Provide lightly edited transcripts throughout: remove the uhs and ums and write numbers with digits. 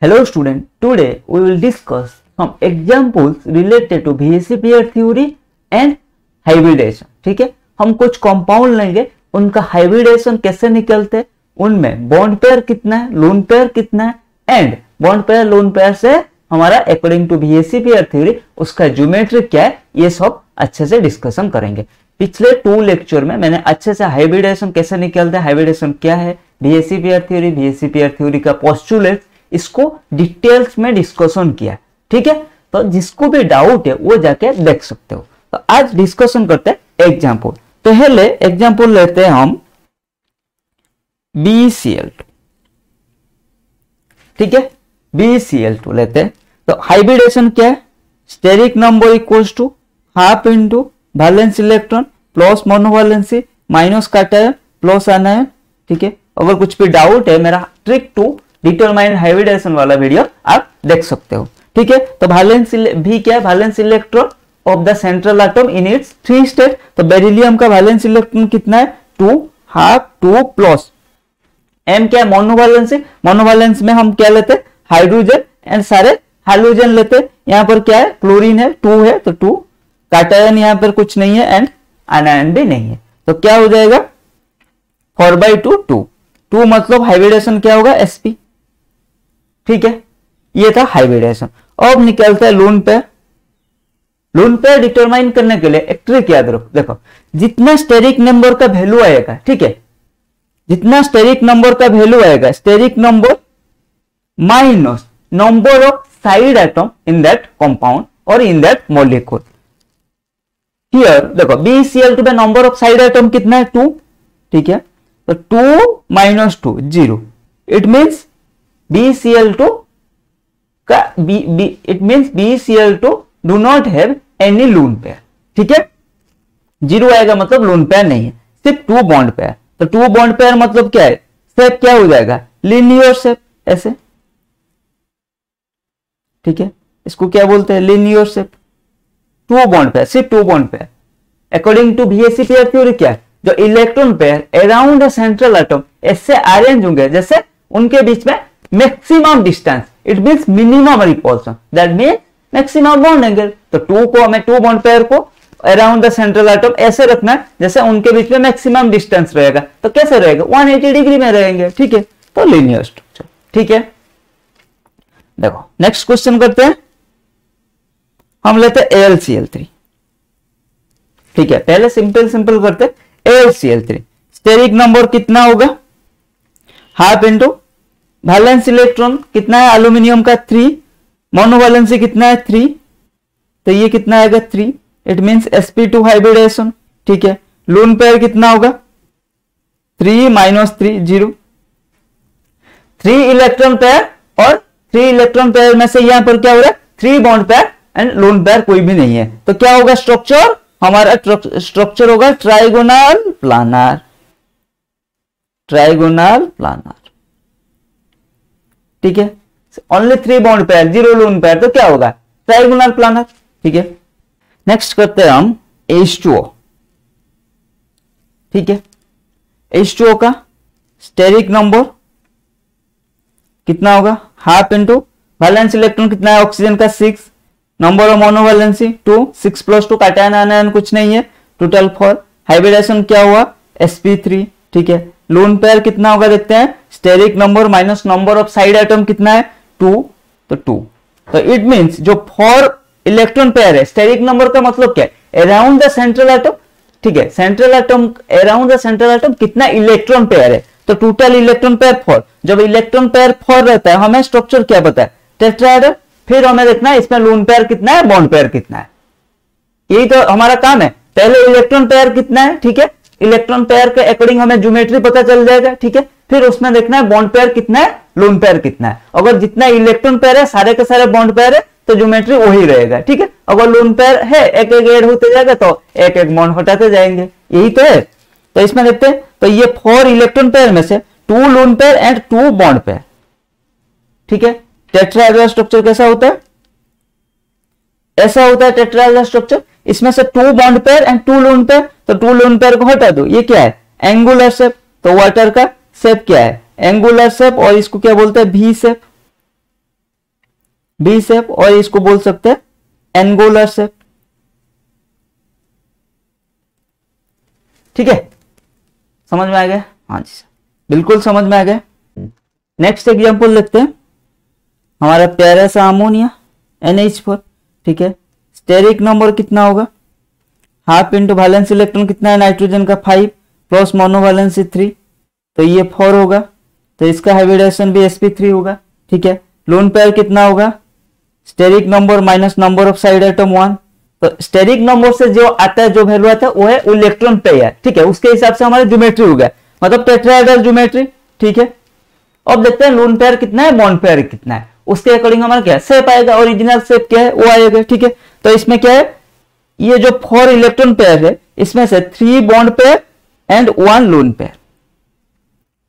Hello student, today we will discuss some examples related to VSEPR pair theory and hybridization. ठीक है, हम कुछ compound लेंगे, उनका हाइब्रिडेशन कैसे निकलते हैं, उनमें बॉन्ड पेयर कितना है, लोन पेयर कितना है and bond pair lone pair से हमारा according to VSEPR pair theory उसका ज्योमेट्री क्या है, ये सब अच्छे से डिस्कशन करेंगे। पिछले 2 लेक्चर में मैंने अच्छे से हाइब्रिडेशन कैसे निकलता है, हाइब्रिडेशन क्या है, VSEPR पेयर थ्योरी का पोस्टुलेट, इसको डिटेल्स में डिस्कशन किया। ठीक है, तो जिसको भी डाउट है वो जाके देख सकते हो। तो आज डिस्कशन करते हैं एग्जांपल। पहले एग्जांपल लेते हैं हम BeCl2। ठीक है, BeCl2 लेते हैं। तो हाइब्रिडेशन क्या है, steric number equals to half into valence electron plus monovalency minus cation plus anion. ठीक है, अगर कुछ भी डाउट है मेरा ट्रिक टू डिटरमाइन हाइब्रिडेशन वाला वीडियो आप देख सकते हो। ठीक है, तो वैलेंस भी क्या है, valence electron of the central atom in its 3 state. तो बेरिलियम का वैलेंस इलेक्ट्रॉन कितना है, 2 हाफ 2 प्लस एम क्या है, मोनोवैलेंसी। मोनोवैलेंस में हम क्या लेते हैं, हाइड्रोजन एंड सारे हाइड्रोजन लेते हैं। यहाँ पर क्या है, क्लोरीन है 2 है तो 2, कैटायन यहाँ पर कुछ नहीं है एंड आनायन भी नहीं है। तो क्या हो जाएगा 4/2 2 मतलब हाइब्रिडेशन क्या होगा, sp। ठीक है, ये था हाइब्रिडेशन। अब निकलता है lone pair. Lone pair determine करने के लिए एक ट्रिक याद रखो। देखो, जितना स्टेरिक नंबर का वैल्यू आएगा, ठीक है, जितना स्टेरिक नंबर का वैल्यू आएगा, steric number minus number of side atom in that compound और इन दैट मॉलिक्यूल। हियर देखो BeCl2 में नंबर ऑफ साइड एटम कितना है, 2। ठीक है, तो 2 - 2 0। इट मींस BeCl2 का it means BeCl2 do not have any lone pair. ठीक है, 0 आएगा मतलब लोन पेयर नहीं है, सिर्फ 2 बॉन्ड पेयर। तो 2 बॉन्ड पेयर मतलब क्या है, शेप क्या हो जाएगा, लीनियर शेप ऐसे। ठीक है, इसको क्या बोलते हैं, लीनियर शेप। 2 बॉन्ड पेयर, सिर्फ 2 bond pair. According to VSEPR pair theory क्या है, जो electron pair around the central atom ऐसे अरेंज होंगे जैसे उनके बीच में maximum distance, it means minimum repulsion, that means maximum bond angle. तो 2 को हमें 2 बॉन्ड पेयर को अराउंड द सेंट्रल एटम ऐसे रखना है जैसे उनके बीच में मैक्सिमम डिस्टेंस रहेगा। तो कैसे रहेगा, 180 डिग्री में रहेंगे। ठीक है, तो लीनियर स्ट्रक्चर। ठीक है, देखो नेक्स्ट क्वेश्चन करते हैं, हम लेते हैं AlCl3। ठीक है, पहले सिंपल करते हैं AlCl3। स्टेरिक नंबर कितना होगा, हाफ इंटू वैलेंस इलेक्ट्रॉन कितना है एल्यूमिनियम का 3, मोनोवैलेंसी कितना है 3, तो ये कितना आएगा 3। It means sp2 hybridisation. ठीक है, लोन पेयर कितना होगा, 3 - 3 0। 3 इलेक्ट्रॉन पेयर और 3 इलेक्ट्रॉन पेयर में से यहां पर क्या हो रहा है, 3 bond pair and lone pair कोई भी नहीं है। तो क्या होगा स्ट्रक्चर, हमारा स्ट्रक्चर होगा ट्राइगोनल प्लानर। Trigonal planner. ठीक है, only 3 bond pair, 0 lone pair, तो क्या होगा ट्राइगोनल प्लानर। ठीक है, नेक्स्ट करते हैं हम H2O। ठीक है, H2O का स्टेरिक नंबर कितना होगा, हाफ इंटू वैलेंस इलेक्ट्रॉन कितना है, ऑक्सीजन का 6, नंबर ऑफ मोनोवैलेंसी 2, 6 + 2 कैटायन आनायन कुछ नहीं है, टोटल 4। हाइब्रिडेशन क्या हुआ, sp3। ठीक है, लोन पेयर कितना होगा देखते हैं, steric number minus number of side atom कितना है 2, तो 2। तो इट मींस जो 4 इलेक्ट्रॉन पेयर है, स्टेरिक नंबर का मतलब क्या है, अराउंड द सेंट्रल एटम। ठीक है, central atom around the central atom कितना इलेक्ट्रॉन पेयर है, तो टोटल इलेक्ट्रॉन पेयर 4। जब इलेक्ट्रॉन पेयर 4 रहता है, हमें स्ट्रक्चर क्या पता है, टेट्राहेड्रल। फिर हमें देखना है इसमें लोन पेयर कितना है, बॉन्ड पेयर कितना है, यही तो हमारा काम है। पहले इलेक्ट्रॉन पेयर कितना है, ठीक है, इलेक्ट्रॉन पेयर के अकॉर्डिंग हमें ज्योमेट्री पता चल जाएगा। ठीक है, फिर उसमें देखना है बॉन्ड पेयर कितना है, लोन पेयर कितना है। अगर जितना इलेक्ट्रॉन पेयर है सारे के सारे बॉन्ड पेयर है तो ज्योमेट्री वही रहेगा। ठीक है, अगर लोन पेयर है एक एक ऐड होते जाएगा तो एक एक बॉन्ड हटाते जाएंगे, यही तो है। तो इसमें देखते हैं, तो ये 4 इलेक्ट्रॉन पेयर में से 2 lone pair and 2 bond pair. ठीक है, टेट्राहेड्रल स्ट्रक्चर कैसा होता है, ऐसा होता है टेट्राहेड्रल स्ट्रक्चर। इसमें से 2 bond pair and 2 lone pair, तो 2 लोन पेयर को हटा दो, ये क्या है एंगुलर शेप। तो वाटर का शेप क्या है, एंगुलर शेप, और इसको क्या बोलते हैं, V शेप। बी शेप, और इसको बोल सकते हैं एनगोलर शेप। ठीक है, समझ में आ गया? हाँ जी सर, बिल्कुल समझ में आ गया। नेक्स्ट एग्जांपल देखते हैं। हमारा प्यारा सा अमोनिया NH4, ठीक है, स्टेरिक नंबर कितना होगा, हाफ इंटू वैलेंस इलेक्ट्रॉन कितना है नाइट्रोजन का 5 प्लस मोनोवैलेंसी 3, तो ये 4 होगा, तो इसका हाइब्रिडेशन भी sp3 होगा। ठीक है, लोन पेयर कितना होगा, steric number minus number of side atom 1, तो स्टेरिक नंबर से जो आता है, जो वैल्यू आता है वो है इलेक्ट्रॉन पेयर। ठीक है, उसके हिसाब से हमारा ज्योमेट्री होगा, मतलब टेट्राहेड्रल ज्योमेट्री। ठीक है, अब देखते हैं लोन पेयर कितना है, बॉन्ड पेयर कितना है, उसके अकॉर्डिंग हमारा क्या शेप आएगा, ओरिजिनल शेप क्या है वो आएगा। ठीक है, तो इसमें क्या है, ये जो 4 इलेक्ट्रॉन पेयर है इसमें से 3 bond pair and 1 lone pair.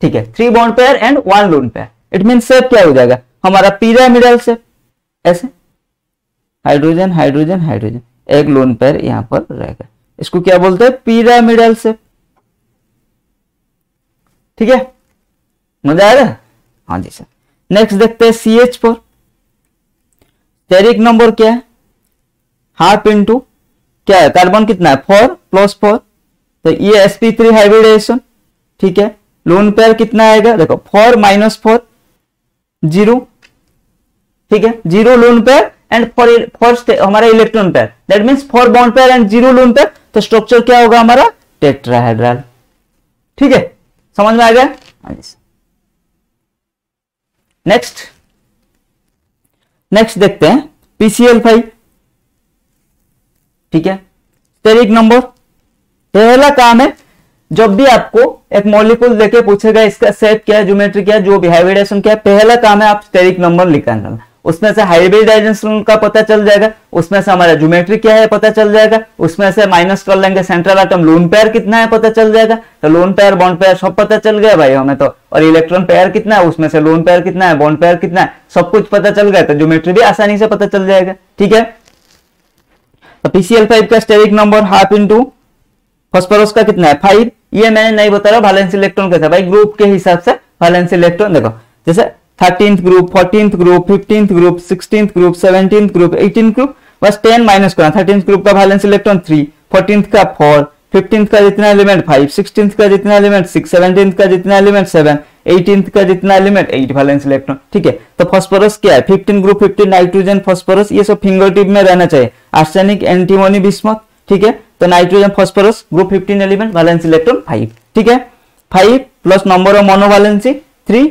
ठीक है, 3 bond pair and 1 loan pair, it mean shape क्या हो जाएगा हमारा पिरामिडल शेप, ऐसे हाइड्रोजन हाइड्रोजन हाइड्रोजन, एक लोन पेयर यहां पर रहेगा, इसको क्या बोलते हैं, पिरामिडल शेप। ठीक है, मजा आएगा? हाँ जी सर। नेक्स्ट देखते हैं CH4, स्टेरिक नंबर क्या है, हाफ इंटू क्या है, कार्बन कितना है 4 प्लस 4, तो ये sp3 हाइब्रिडेशन। ठीक है, लोन पेयर कितना आएगा, देखो 4 माइनस 4 0। ठीक है, 0 लोन पेयर एंड 4 हमारा electron pair, that means 4 bond pair and 0 lone pair, तो स्ट्रक्चर क्या होगा हमारा, टेट्राहेड्रल। ठीक है, समझ में आ गया? नेक्स्ट देखते हैं PCl5। ठीक है, स्टेरिक नंबर, पहला काम है जब भी आपको एक मॉलिक्यूल देके पूछेगा इसका शेप क्या है, ज्योमेट्री क्या है, जो भी हाइब्रिडेशन क्या है, पहला काम है आप स्टेरिक नंबर निकालना, उसमें से हाइब्रिडाइजेशन का पता चल जाएगा, उसमें से हमारा ज्योमेट्री क्या है पता चल जाएगा, उसमें से माइनस कर लेंगे सेंट्रल एटम लोन पेयर कितना है पता चल जाएगा, तो लोन पेयर बॉन्ड पेयर सब पता चल गया भाई हमें तो, और इलेक्ट्रॉन पेयर कितना है, उसमें से लोन पेयर कितना है, बॉन्ड पेयर कितना है, सब कुछ पता चल गया, तो ज्योमेट्री भी आसानी से पता चल जाएगा। ठीक है, तो PCl5 का steric number half into phosphorus का कितना है 5, ये मैंने नहीं बता रहा वैलेंस इलेक्ट्रॉन कैसा, भाई ग्रुप के हिसाब से वैलेंस इलेक्ट्रॉन देखो, जैसे 13th group, 14th group, 15th group, 16th group, 17th group, 18th group, बस 10 माइनस करना, 13th ग्रुप का वैलेंस इलेक्ट्रॉन 3, 14th का 4, 15th का जितना एलिमेंट 5, 16th का जितना एलिमेंट 6, 17th का जितना एलिमेंट 7, 18th का जितना एलिमेंट 8 वैलेंस इलेक्ट्रॉन। ठीक है, तो फास्फोरस क्या है 15 ग्रुप, 15 नाइट्रोजन फास्फोरस, ये सब फिंगर टिप में रहना चाहिए, आर्सेनिक एंटीमोनी बिस्मथ। ठीक है, तो nitrogen phosphorus group 15 element, valence electron 5। ठीक है, 5 प्लस नंबर ऑफ मोनोवैलेंसी 3,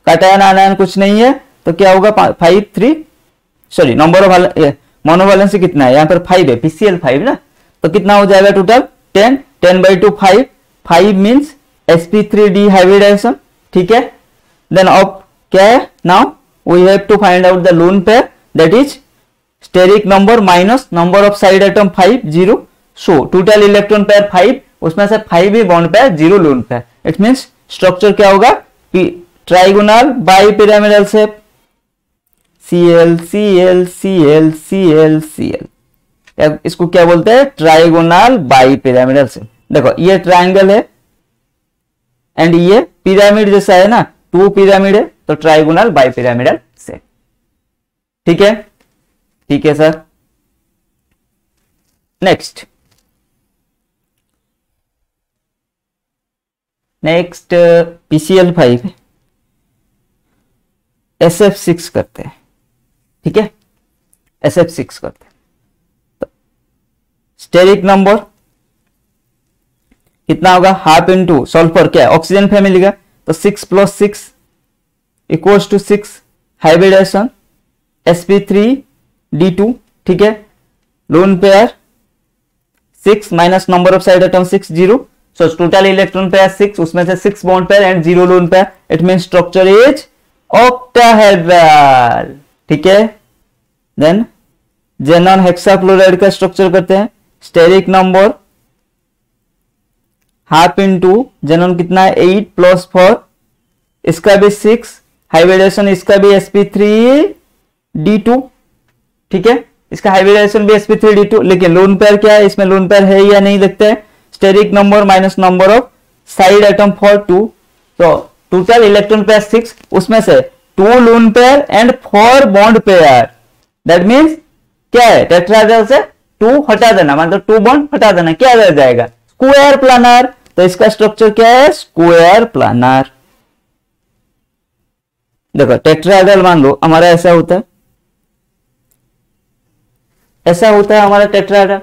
कैटायन आनायन कुछ नहीं है, तो क्या होगा 5 3, सॉरी नंबर ऑफ मोनोवैलेंसी कितना है यहाँ पर 5 है, PCl5 ना, तो कितना हो जाएगा टोटल 10, 10/2 5, 5 मींस sp3d हाइब्रिडेशन। ठीक है, देन अब क्या है, now we have to find out the lone pair, that is steric number minus number of side atom 5 0, so total electron pair 5, उसमें से 5 ही bond pair 0 lone pair, it means structure क्या होगा, trigonal bipyramidal shape, Cl Cl Cl Cl Cl, इसको क्या बोलते हैं, trigonal bipyramidal shape. देखो ये ट्राइंगल है एंड ये पिरामिड जैसा है ना, 2 पिरामिड है, तो ट्राइगोनल बाइपिरामिडल शेप। ठीक है, ठीक है सर। नेक्स्ट PCl5 SF6 करते हैं। ठीक है, SF6 करते हैं, तो स्टेरिक नंबर कितना होगा, हाफ इंटू सल्फर क्या है ऑक्सीजन फैमिली का, तो 6 + 6 इक्वल्स टू 6, हाइब्रिडेशन sp3d2। ठीक है, lone pair 6 minus number of side atom 6 0, so total electron pair 6, उसमें से 6 bond pair and 0 lone pair, it means structure is octahedral. ठीक है, देन जेनॉन हेक्साक्लोराइड का स्ट्रक्चर करते हैं, steric number half into xenon कितना है 8 + 4, इसका भी 6, हाइब्रिडेशन इसका भी sp3d2। ठीक है, इसका हाइब्रिडेशन भी sp3d2, लेकिन लोन पेयर क्या है, इसमें लोन पेयर है या नहीं देखते हैं, steric number minus number of side atom 4 2, तो टोटल इलेक्ट्रॉन पेयर 6, उसमें से 2 lone pair and 4 bond pair. That means क्या है, टेट्राहेड्रल से 2 हटा देना, मतलब 2 बॉन्ड हटा देना, क्या रह जाएगा, स्क्वायर प्लानर। तो इसका स्ट्रक्चर क्या है, स्क्वायर प्लानर। देखो टेट्राहेड्रल मान लो हमारा ऐसा होता है, ऐसा होता है हमारा टेट्राहेड्रल,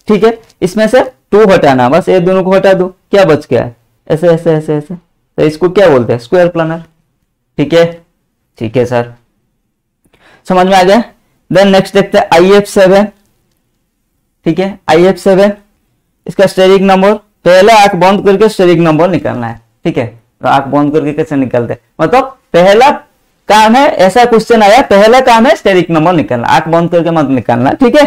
ठीक है। इसमें से 2 हटाना, बस ये दोनों को हटा दो, क्या बच गया है, ऐसे ऐसे ऐसे ऐसे, तो इसको क्या बोलते हैं, स्क्वायर प्लानर। ठीक है, ठीक है सर, समझ में आ गया। देन नेक्स्ट देखते हैं IF7। ठीक है, IF7 इसका स्टेरिक नंबर, पहले आंख बंद करके स्टेरिक नंबर निकालना है। ठीक है, तो आंख बंद करके कैसे निकालते हैं, मतलब पहला काम है, ऐसा क्वेश्चन आया, पहला काम है स्टेरिक नंबर निकालना, आंख बंद करके मत निकालना। ठीक है,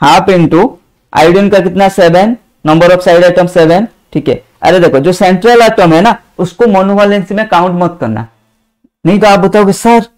हाफ इंटू आयोडीन का कितना 7, नंबर ऑफ साइड एटम 7। ठीक है, अरे देखो जो सेंट्रल एटम है ना उसको मोनोवैलेंसी में काउंट मत करना, नहीं तो आप बताओगे सर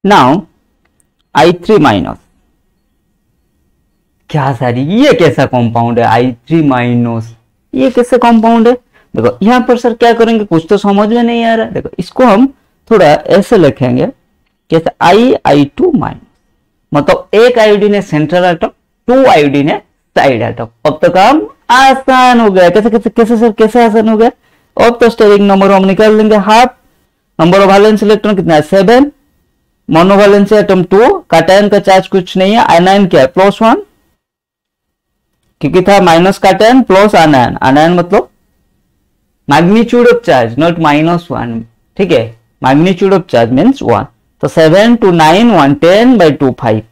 नाउ I3 माइनस, क्या सर ये कैसा कंपाउंड है I3 माइनस, ये कैसे कंपाउंड है। देखो यहां पर सर क्या करेंगे, कुछ तो समझ में नहीं आ रहा है। देखो इसको हम थोड़ा ऐसे लिखेंगे, कैसे I2 माइनस, मतलब एक आयोडीन है सेंट्रल एटम, 2 आयोडीन है साइड एटम। अब तो काम आसान हो गया। कैसे कैसे कैसे सर, कैसे आसान हो गया, अब तो स्टेरिक नंबर हम निकाल लेंगे, half, number of valence electron कितना है 7, मोनोवैलेंस एटम 2, कैटायन का चार्ज कुछ नहीं है, आयनायन क्या है +1, क्योंकि था माइनस कैटायन प्लस आयनायन, आयनायन मतलब मैग्नीट्यूड ऑफ चार्ज, नॉट -1। ठीक है, मैग्नीट्यूड ऑफ चार्ज मीन्स 1। तो 7 2 9 110/2 5।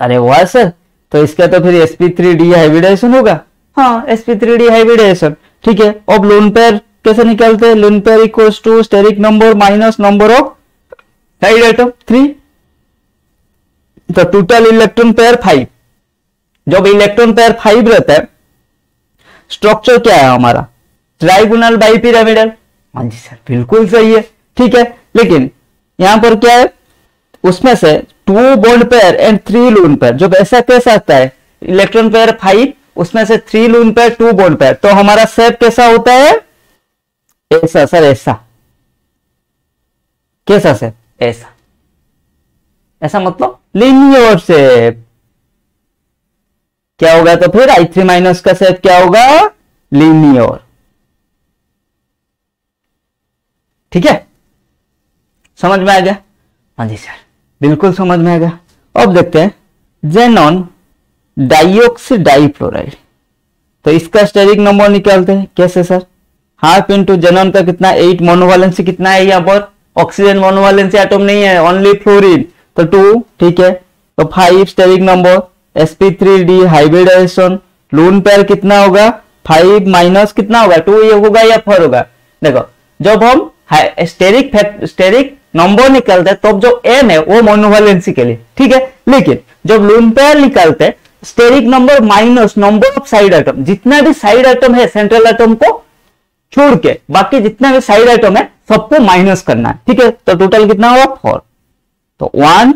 अरे वाह सर, तो इसका तो फिर sp3d हाइब्रिडाइजेशन होगा। हाँ, sp3d हाइब्रिडाइजेशन। ठीक है, अब लोन पेयर कैसे निकालते हैं, lone pair equals to steric number minus number of side atom 3, तो टोटल इलेक्ट्रॉन पेयर 5। जब इलेक्ट्रॉन पेयर 5 रहता है, स्ट्रक्चर क्या है हमारा, ट्राइगोनल बाइपिरामिडल। हाँ जी सर, बिल्कुल सही है। ठीक है, लेकिन यहां पर क्या है, उसमें से 2 bond pair and 3 lone pair, जब ऐसा कैसा आता है, इलेक्ट्रॉन पेयर 5 उसमें से 3 लोन पेयर 2 बॉन्ड पेयर, तो हमारा शेप कैसा होता है, ऐसा सर, ऐसा, कैसा शेप, ऐसा, ऐसा मतलब लीनियर शेप। क्या होगा तो फिर I3 माइनस का शेप क्या होगा, लीनियर। ठीक है, समझ में आ गया। हाँ जी सर, बिल्कुल समझ में आ गया। अब देखते हैं जेनॉन डाइऑक्सी डाइफ्लोराइड, तो इसका स्टेरिक नंबर निकालते हैं। कैसे सर, हाफ इंटू जेनॉन का कितना 8, मोनोवैलेंसी कितना है, यहाँ पर ऑक्सीजन मोनोवैलेंसी एटम नहीं है, ओनली फ्लोरीन, तो 2। ठीक है, तो 5 steric number, sp3d hybridisation, lone pair कितना होगा 5 माइनस कितना होगा 2, ये होगा या 4 होगा। देखो जब हम स्टेरिक नंबर निकालते हैं तब जो m है वो मोनोवैलेंसी के लिए, ठीक है, लेकिन जब लोन पेयर निकालते हैं steric number minus number of side atom, जितना भी साइड एटम है सेंट्रल एटम को छोड़ के बाकी जितना भी साइड एटम है सबको माइनस करना है। ठीक है, तो टोटल कितना हुआ 4, तो 1।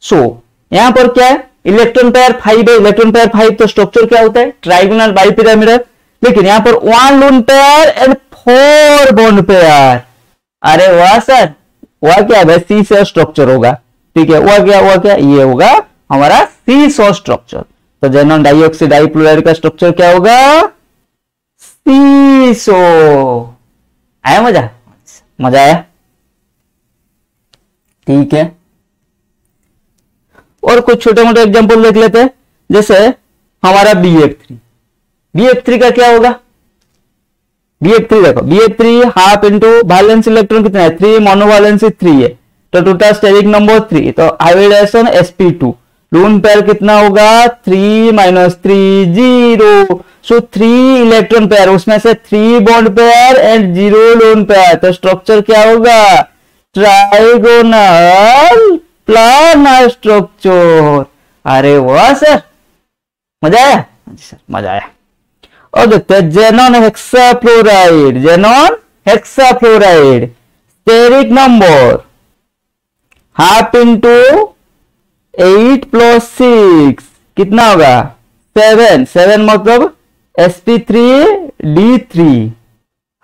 सो यहां पर क्या है, इलेक्ट्रॉन पेयर 5 है, इलेक्ट्रॉन पेयर 5 तो स्ट्रक्चर क्या होता है, ट्राइगोनल बाइपिरामिडल, लेकिन यहां पर 1 lone pair and 4 bond pair. अरे वाह सर, वह क्या है, सी से स्ट्रक्चर होगा। ठीक है, वह क्या ये होगा हमारा सी सो स्ट्रक्चर। तो जेनॉन डाइऑक्सी डाइफ्लोराइड का स्ट्रक्चर क्या होगा, सीसो। आया मजा, मजा आया। ठीक है, और कुछ छोटे मोटे एग्जांपल देख लेते हैं, जैसे हमारा BF3 का क्या होगा, BF3 देखो, BF3 half into valence electron कितना है 3, मोनोवैलेंसी 3 है, तो टोटल स्टेरिक नंबर 3, तो हाइब्रिडाइजेशन sp2, लोन पेयर कितना होगा 3 माइनस 3 0, सो 3 इलेक्ट्रॉन पेयर, उसमें से 3 bond pair and 0 lone pair, तो स्ट्रक्चर क्या होगा, ट्राइगोनल प्लानर स्ट्रक्चर। अरे वाह सर, मजा आया। सर मजा आया। और देखते हैं xenon hexafluoride, xenon hexafluoride steric number half into 8 plus 6 कितना होगा 7, 7 मतलब sp3d3।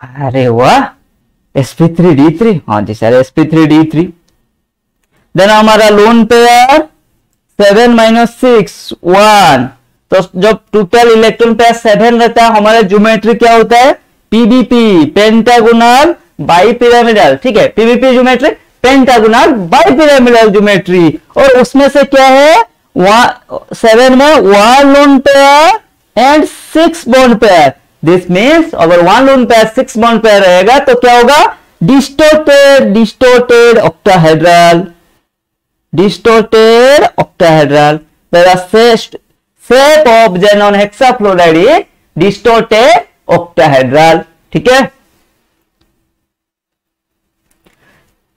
अरे वाह sp3d3, हाँ जी सर sp3d3। देन हमारा लोन पेयर 7 माइनस 6 1, तो जब टोटल इलेक्ट्रॉन पेयर 7 रहता है हमारा ज्योमेट्री क्या होता है पीबीपी, पेंटागोनल बाइपिरामिडल। ठीक है, PBP geometry pentagonal bipyramidal geometry, और उसमें से क्या है 7 में 1 lone pair and 6 bond pair. This means अगर 1 लोन पेयर 6 बॉन्ड पेयर रहेगा तो क्या होगा distorted, distorted octahedral, distorted octahedral, whereas shape of xenon hexafluoride is distorted octahedral। ठीक है,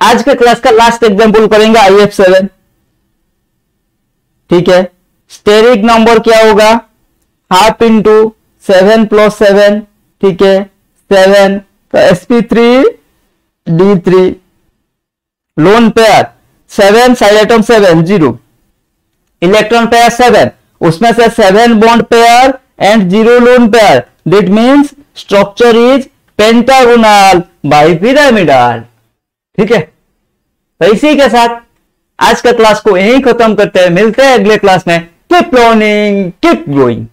आज के क्लास का लास्ट एग्जांपल करेंगे IF7। ठीक है, स्टेरिक नंबर क्या होगा हाफ इंटू 7 प्लस 7। ठीक है 7, तो sp3d3 lone pair 7 side atom 7 0, electron pair 7, उसमें से 7 bond pair and 0 lone pair. That means structure is pentagonal bipyramidal. ठीक है, तो इसी के साथ आज का क्लास को यहीं खत्म करते हैं, मिलते हैं अगले क्लास में। Keep learning keep growing.